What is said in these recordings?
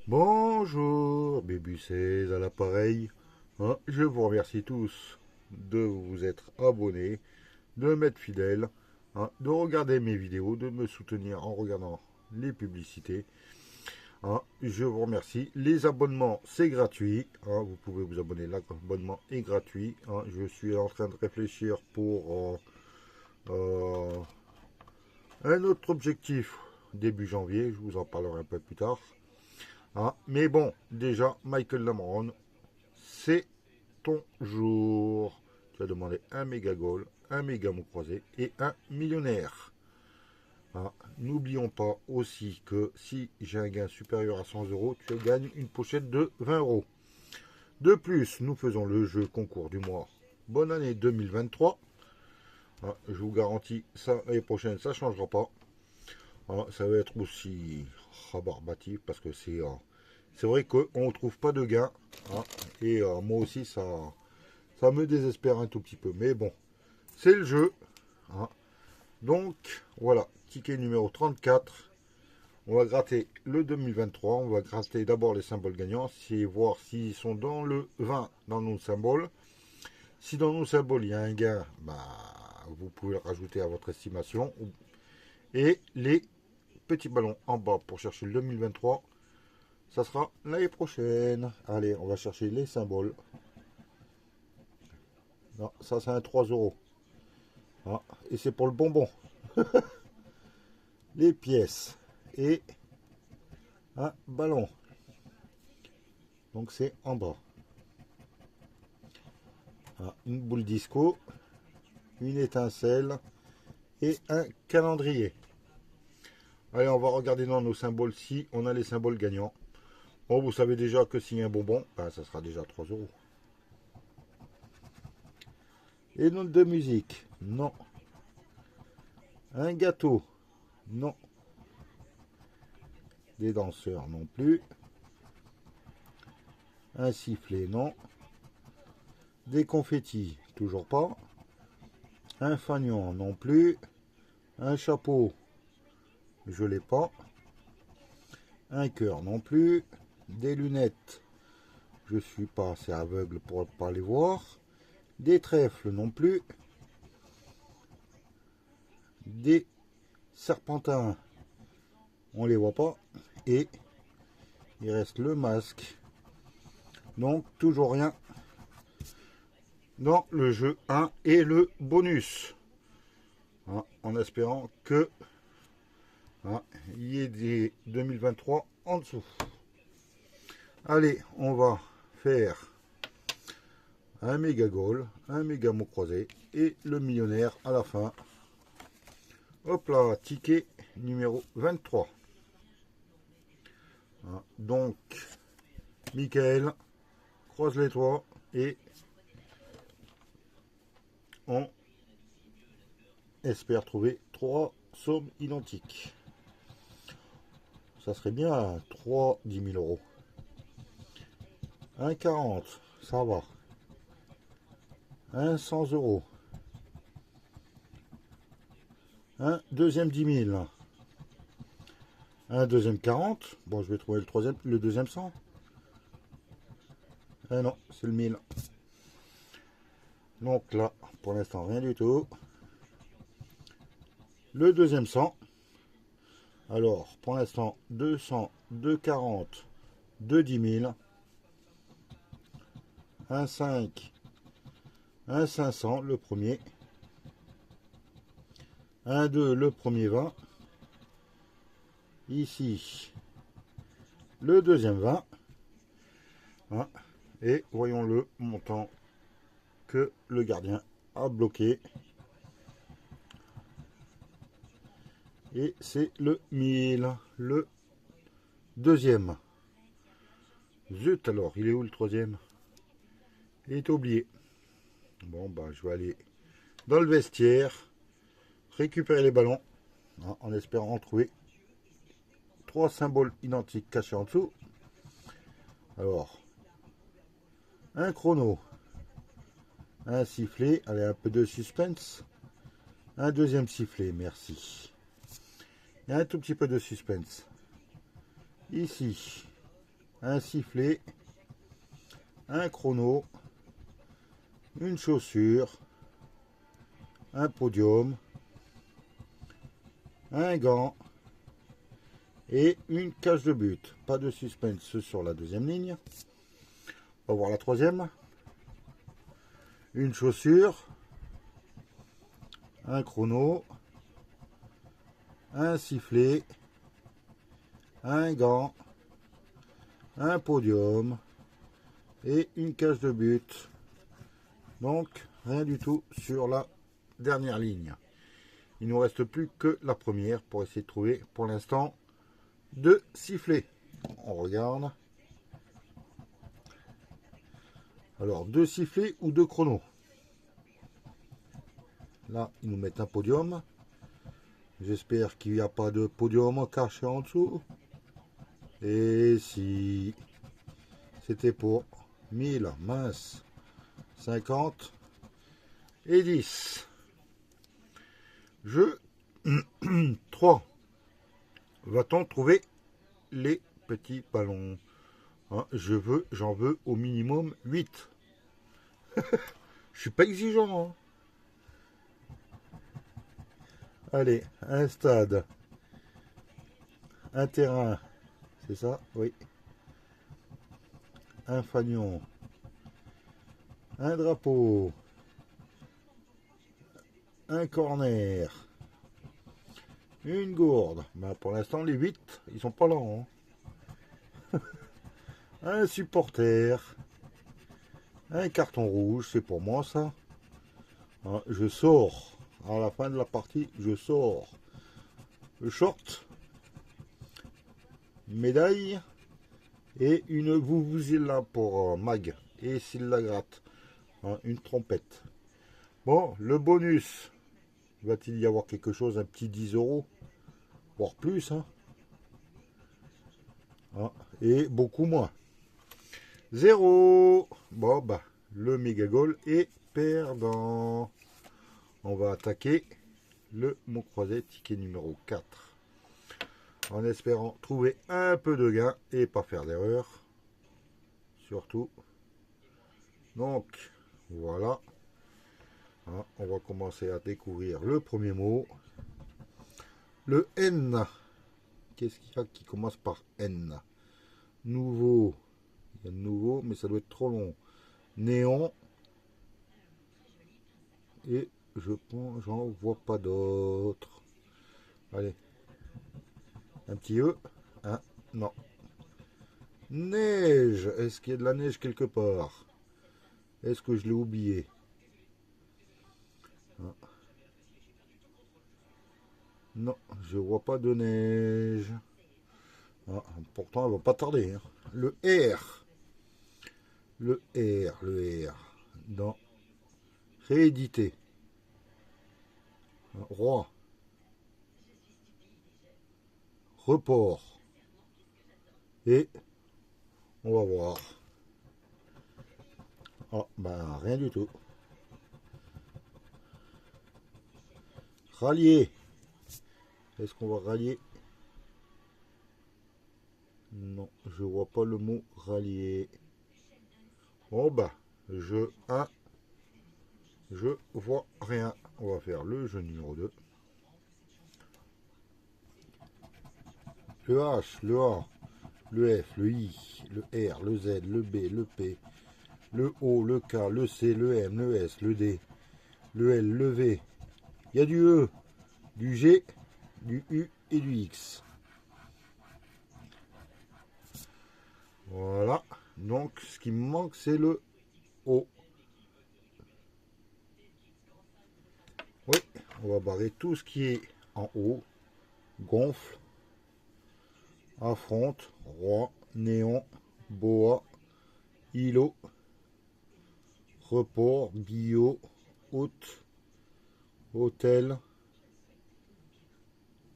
Bonjour, Bébucès à l'appareil. Je vous remercie tous de vous être abonnés, de m'être fidèles, de regarder mes vidéos, de me soutenir en regardant les publicités. Je vous remercie. Les abonnements, c'est gratuit. Vous pouvez vous abonner, l'abonnement est gratuit. Je suis en train de réfléchir pour euh, un autre objectif début janvier. Je vous en parlerai un peu plus tard. Mais bon, déjà, Michael Lameron, c'est ton jour. Tu as demandé un méga goal, un méga mot croisé et un millionnaire. N'oublions pas aussi que si j'ai un gain supérieur à 100 euros, tu gagnes une pochette de 20 euros. De plus, nous faisons le jeu concours du mois. Bonne année 2023. Je vous garantis, ça l'année prochaine, ça ne changera pas. Ça va être aussi rabarbatif parce que c'est vrai qu'on ne trouve pas de gain. Et moi aussi, ça me désespère un tout petit peu. Mais bon, c'est le jeu. hein. Donc, voilà, ticket numéro 34. On va gratter le 2023. On va gratter d'abord les symboles gagnants. Voir s'ils sont dans le 20 dans nos symboles. Si dans nos symboles, il y a un gain, vous pouvez le rajouter à votre estimation. Et les petits ballons en bas pour chercher le 2023. Ça sera l'année prochaine. Allez, on va chercher les symboles. Non, ça c'est un 3 euros. Et c'est pour le bonbon. Les pièces. Et un ballon. Donc c'est en bas. Une boule disco. Une étincelle. Et un calendrier. Allez, on va regarder dans nos symboles si on a les symboles gagnants. Bon, vous savez déjà que s'il y a un bonbon, ça sera déjà 3 euros. Et notes de musique, non. Un gâteau, non. Des danseurs, non plus. Un sifflet, non. Des confettis, toujours pas. Un fanion, non plus. Un chapeau, je l'ai pas. Un cœur, non plus. Des lunettes, je suis pas assez aveugle pour ne pas les voir. Des trèfles, non plus. Des serpentins, on les voit pas. Et il reste le masque. Donc toujours rien dans le jeu 1 et le bonus. En espérant que il y ait des 2023 en dessous. Allez, on va faire un méga goal, un méga mot croisé et le millionnaire à la fin. Hop là, ticket numéro 23. Donc, Michael, croise les toits et on espère trouver 3 sommes identiques. Ça serait bien 3 10 000 euros. 1,40, ça va. 100 euros. Un deuxième 10 000. Un deuxième 40. Bon, je vais trouver le deuxième 100. Ah non, c'est le 1000. Donc là, pour l'instant, rien du tout. Le deuxième 100. Alors, pour l'instant, 200, 240, 2 10 000. Un 5, un 500, le premier. Un 2, le premier 20. Ici, le deuxième 20. Et voyons le montant que le gardien a bloqué. Et c'est le 1000, le deuxième. Zut alors, il est où le troisième? Il est oublié. Bon, je vais aller dans le vestiaire, récupérer les ballons, en espérant en trouver 3 symboles identiques cachés en dessous. Alors, un chrono, un sifflet, allez, un peu de suspense, un deuxième sifflet, merci. Et un tout petit peu de suspense. Ici, un sifflet, un chrono, une chaussure, un podium, un gant et une cage de but. Pas de suspense sur la deuxième ligne. On va voir la troisième. Une chaussure, un chrono, un sifflet, un gant, un podium et une cage de but. Donc rien du tout sur la dernière ligne. Il ne nous reste plus que la première pour essayer de trouver pour l'instant deux sifflets. On regarde. Alors deux sifflets ou deux chronos. Là ils nous mettent un podium. J'espère qu'il n'y a pas de podium caché en dessous. Et si c'était pour 1000, mince, 50 et 10. Je 3. Va-t-on trouver les petits ballons? Hein, j'en veux au minimum 8. Je suis pas exigeant. Hein. Allez, un stade, un terrain, c'est ça? Oui. Un fanion, un drapeau, un corner, une gourde. Ben, pour l'instant, les 8, ils sont pas là. Hein. Un supporter, un carton rouge, c'est pour moi ça. Hein, je sors. À la fin de la partie, je sors. Le short, médaille et une vuvuzela pour Mag. Et s'il la gratte, hein, une trompette. Bon, le bonus, va-t-il y avoir quelque chose, un petit 10 €, voire plus, hein. Ah, et beaucoup moins. 0. Bon, bah, le méga goal est perdant. On va attaquer le mot croisé, ticket numéro 4. En espérant trouver un peu de gain et pas faire d'erreur. Surtout. Donc, voilà. Ah, on va commencer à découvrir le premier mot. Le N. Qu'est-ce qu'il y a qui commence par N? Nouveau. Il y a de nouveau, mais ça doit être trop long. Néon. Et je pense, j'en vois pas d'autres. Allez. Un petit E. Hein? Non. Neige. Est-ce qu'il y a de la neige quelque part? Est-ce que je l'ai oublié? Ah. Non, je vois pas de neige. Ah, pourtant, elle va pas tarder. Hein. Le R. Le R. Dans réédité. Roi. Report. Et on va voir. Ah, ben rien du tout. Rallier. Est-ce qu'on va rallier? Non, je vois pas le mot rallier. Bon bah, jeu 1. Je vois rien. On va faire le jeu numéro 2. Le H, le A, le F, le I, le R, le Z, le B, le P, le O, le K, le C, le M, le S, le D, le L, le V. Il y a du E, du G, du U et du X. Voilà. Donc, ce qui me manque, c'est le O. Oui, on va barrer tout ce qui est en haut. Gonfle, affronte, roi, néon, boa, îlot, report, bio, hôte, hôtel,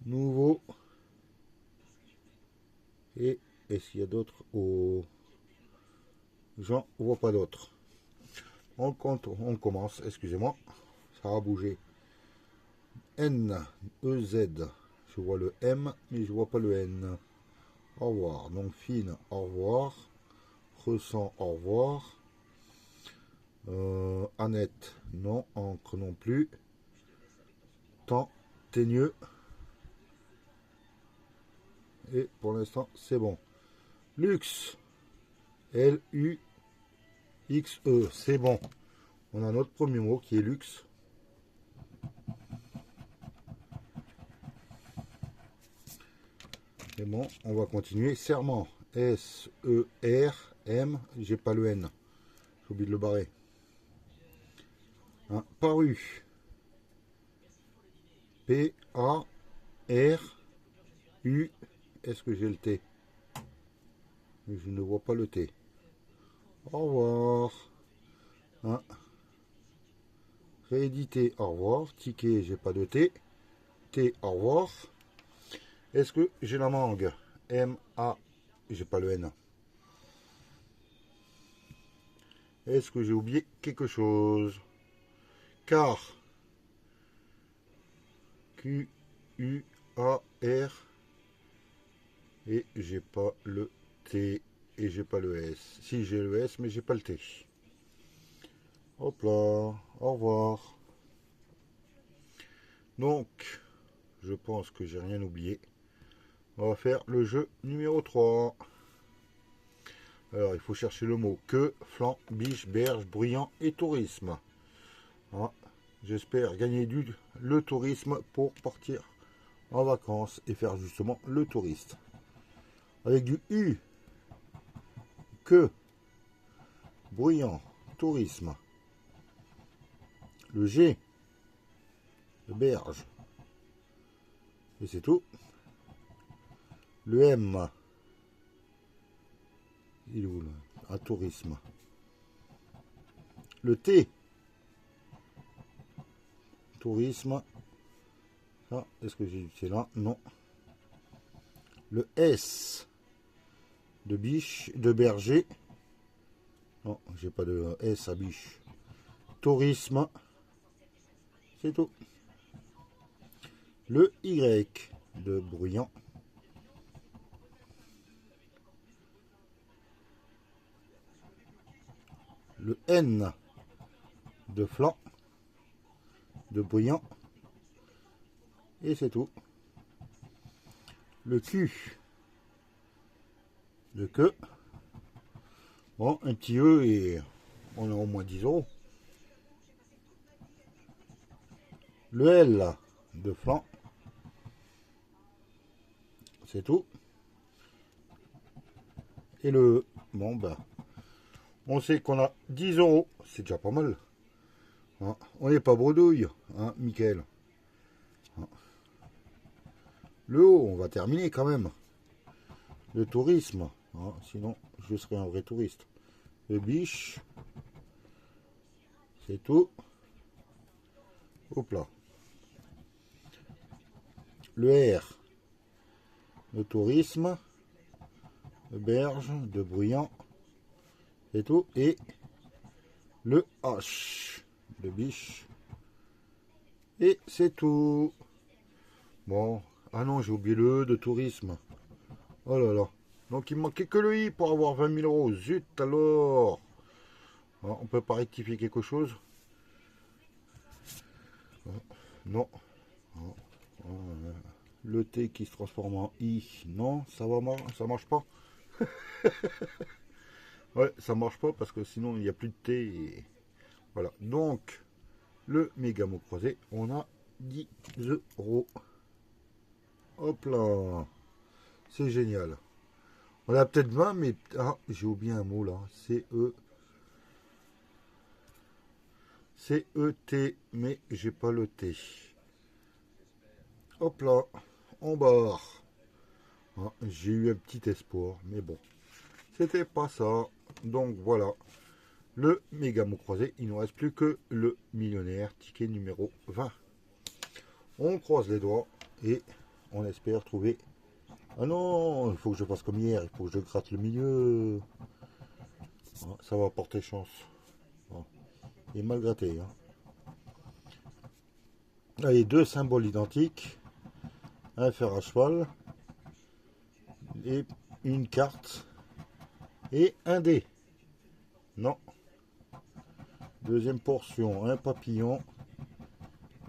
nouveau. Et est-ce qu'il y a d'autres? Oh, j'en vois pas d'autres. On commence, excusez-moi, ça a bougé. N, E, Z. Je vois le M, mais je vois pas le N. au revoir. Donc fine, au revoir. Ressent, au revoir. Annette, non. Encre non plus. Temps, teigneux. Et pour l'instant, c'est bon. Luxe, L-U-X-E, c'est bon. On a notre premier mot qui est luxe. C'est bon, on va continuer. Serment, S-E-R-M, j'ai pas le N. J'ai oublié de le barrer. Hein, paru, P-A-R-U, est-ce que j'ai le T? Je ne vois pas le T. Au revoir. Hein. Rééditer, au revoir. Ticket, j'ai pas de T. T, au revoir. Est-ce que j'ai la mangue? M-A, j'ai pas le N. Est-ce que j'ai oublié quelque chose? Car, Q-U-A-R, et j'ai pas le T, et j'ai pas le S. Si, j'ai le S, mais j'ai pas le T. Hop là, au revoir. Donc, je pense que j'ai rien oublié. On va faire le jeu numéro 3. Alors, il faut chercher le mot que, flanc, biche, berge, bruyant et tourisme. Hein, j'espère gagner le tourisme pour partir en vacances et faire justement le touriste. Avec du U, que, bruyant, tourisme. Le G, le berge. Et c'est tout. Le M, il est où là? À tourisme. Le T, tourisme. Ah, est-ce que j'ai c'est là? Non. Le S, de biche, de berger. Non, j'ai pas de S à biche. Tourisme. C'est tout. Le Y, de bruyant. Le N, de flanc, de bruyant. Et c'est tout. Le Q, de queue. Bon, un petit E et on a au moins 10 euros. Le L, de flanc. C'est tout. Et le E, bon bah, on sait qu'on a 10 euros. C'est déjà pas mal. Hein, on n'est pas bredouille, hein, Mickaël. Hein. Le haut, on va terminer quand même. Le tourisme, hein, sinon je serai un vrai touriste. Le biche, c'est tout. Hop là. Le R, le tourisme. Le berge, de bruyant, c'est tout. Et le H, de biche. Et c'est tout. Bon, ah non, j'ai oublié le E de tourisme. Oh là là. Donc il me manquait que le I pour avoir 20 000 euros. Zut alors. Ah, on peut pas rectifier quelque chose? Ah, non. Ah, ah, le T qui se transforme en I. Non, ça ça marche pas. Ouais, ça marche pas parce que sinon il n'y a plus de T. Et... voilà. Donc, le méga mot croisé, on a 10 euros. Hop là. C'est génial. On a peut-être 20, mais... ah, j'ai oublié un mot là. C-E-T, mais j'ai pas le T. Hop là. On barre. Ah, j'ai eu un petit espoir, mais bon. C'était pas ça. Donc voilà. Le méga mot croisé, il ne nous reste plus que le millionnaire, ticket numéro 20. On croise les doigts et on espère trouver... ah non, il faut que je fasse comme hier, il faut que je gratte le milieu. Ah, ça va porter chance. Ah, il est mal gratté. Hein. Allez, deux symboles identiques. Un fer à cheval. Et une carte et un dé. Non. Deuxième portion, un papillon,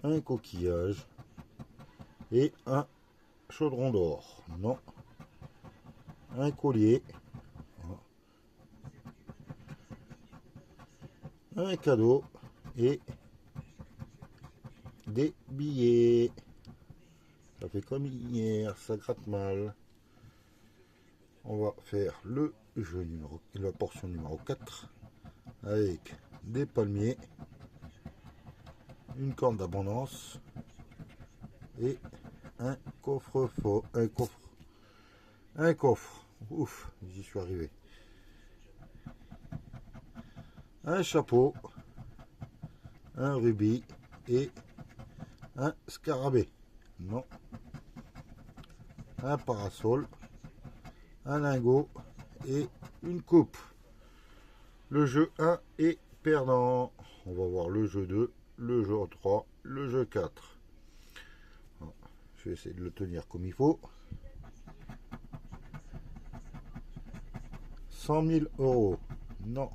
un coquillage et un chaudron d'or. Non. Un collier. Un cadeau et des billets. Ça fait comme hier, ça gratte mal. On va faire le jeu numéro, la portion numéro 4 avec des palmiers, une corne d'abondance et un coffre-fort, un coffre. Ouf, j'y suis arrivé. Un chapeau, un rubis et un scarabée. Non. Un parasol, un lingot et une coupe. Le jeu 1 est perdant. On va voir le jeu 2, le jeu 3, le jeu 4. Je vais essayer de le tenir comme il faut. 100 000 euros. Non.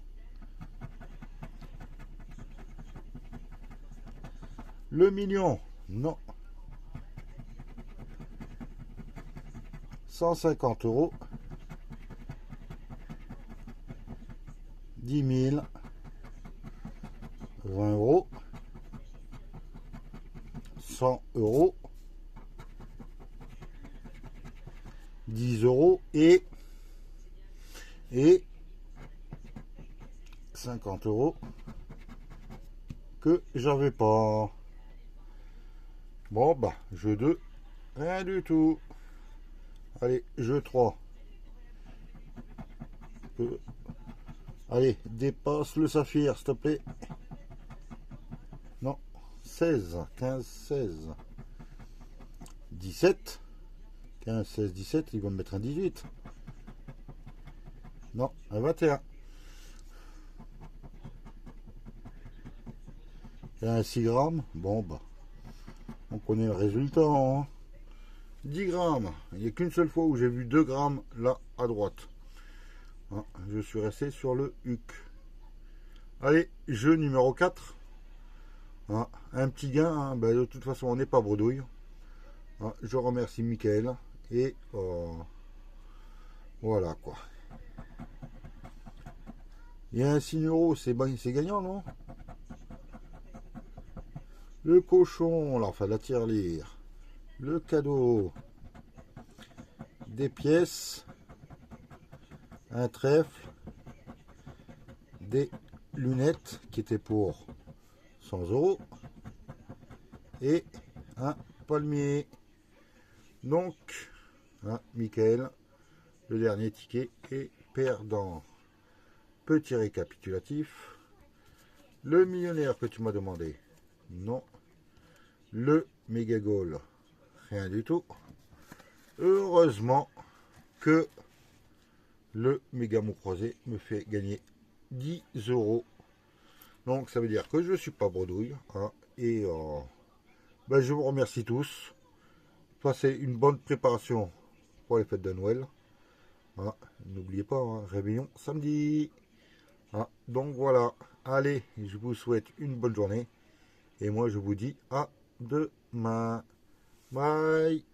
Le million. Non. 150 euros. 10 000. 20 euros. 100 euros. 10 euros et 50 euros que j'avais pas. Bon bah, jeu 2, rien du tout. Allez, jeu 3. Allez, dépasse le saphir, s'il te plaît. Non, 16, 15, 16. 17. 15, 16, 17, ils vont me mettre un 18. Non, un 21. Et un 6 grammes. Bon bah, on connaît le résultat. Hein. 10 grammes. Il n'y a qu'une seule fois où j'ai vu 2 grammes là à droite. Hein, je suis resté sur le HUC. Allez, jeu numéro 4. Hein, un petit gain. Hein, ben, de toute façon, on n'est pas bredouille. Hein, je remercie Mickaël. Et voilà quoi. Il y a un 6 euros, c'est gagnant, non? Le cochon, là, enfin la tirelire. Le cadeau. Des pièces. Un trèfle. Des lunettes qui étaient pour 100 euros. Et un palmier. Donc, hein, Mickaël, le dernier ticket est perdant. Petit récapitulatif. Le millionnaire que tu m'as demandé. Non. Le méga goal. Rien du tout. Heureusement que le méga mot croisé me fait gagner 10 euros. Donc ça veut dire que je ne suis pas bredouille. Hein, et ben, je vous remercie tous. Passez une bonne préparation pour les fêtes de Noël. Hein, n'oubliez pas, hein, réveillon samedi. Hein, donc voilà. Allez, je vous souhaite une bonne journée. Et moi je vous dis à demain. Bye.